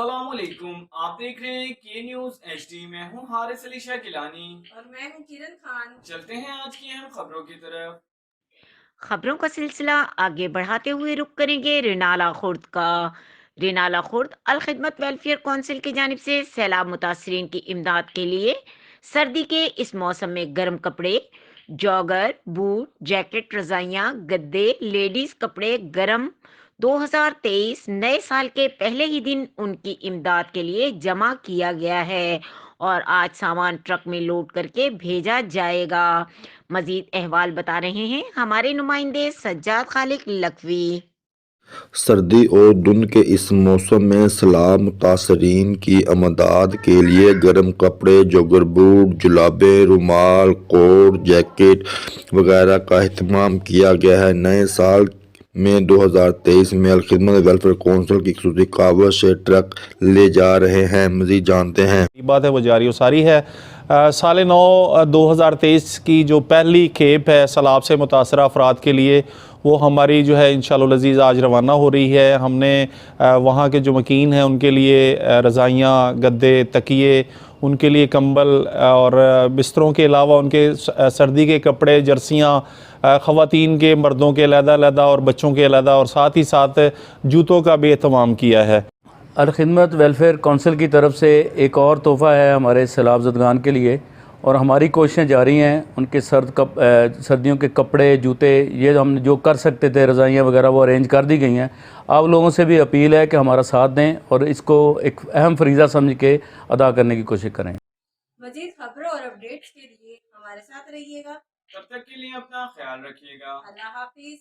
अस्सलाम वालेकुम, आप देख रहे हैं के न्यूज़ HD। मैं हूं हारिस अली शाह किलानी और मैं हूँ किरण खान। चलते हैं आज की अहम खबरों की तरफ। खबरों का सिलसिला आगे बढ़ाते हुए रुक करेंगे रेनाला खुर्द का। रेनाला खुर्द अल खिदमत वेलफेयर काउंसिल की जानिब से सैलाब मुतासरीन की इमदाद के लिए सर्दी के इस मौसम में गर्म कपड़े, जॉगर, बूट, जैकेट, रजाइयाँ, गद्दे, लेडीज कपड़े गर्म 2023 नए साल के पहले ही दिन उनकी इमदाद के लिए जमा किया गया है और आज सामान ट्रक में लोड करके भेजा जाएगा। मजीद अहवाल बता रहे हैं हमारे नुमाइंदे सज्जाद खालिक लखवी। सर्दी और धुंध के इस मौसम में सैलाब मुतासरीन की अमदाद के लिए गर्म कपड़े, जोगर बूट, जुलाबे, रुमाल, कोट, जैकेट वगैरह का अहतमाम किया गया है। नए साल में 2023 में अल खिदमत वेलफेयर काउंसिल की खुसूसी कावड़ से ट्रक ले जा रहे हैं। मजीद जानते हैं। बात है वो जारी व सारी है। साल 2023 की जो पहली खेप है सैलाब से मुतासर अफराद के लिए, वो हमारी जो है इंशाअल्लाह अज़ीज़ आज रवाना हो रही है। हमने वहाँ के जो मकीन हैं उनके लिए रज़ाइयाँ, गद्दे, तकिए, उनके लिए कंबल और बिस्तरों के अलावा उनके सर्दी के कपड़े, जर्सियाँ, ख़वातीन के, मर्दों के अलग-अलग और बच्चों के अलग, और साथ ही साथ जूतों का भी एहतमाम किया है। अल खिदमत वेलफेयर काउंसिल की तरफ से एक और तोहफ़ा है हमारे सैलाब ज़दगान के लिए, और हमारी कोशिशें जारी हैं। उनके सर्दियों के कपड़े, जूते, ये हम जो कर सकते थे, रज़ाइयाँ वगैरह, वो अरेंज कर दी गई हैं। आप लोगों से भी अपील है कि हमारा साथ दें और इसको एक अहम फरीज़ा समझ के अदा करने की कोशिश करें। मज़ीद खबरों और अपडेट्स के लिए हमारे साथ रहिएगा। तब तक के लिए अपना ख्याल रखिएगा। अल्लाह हाफिज़।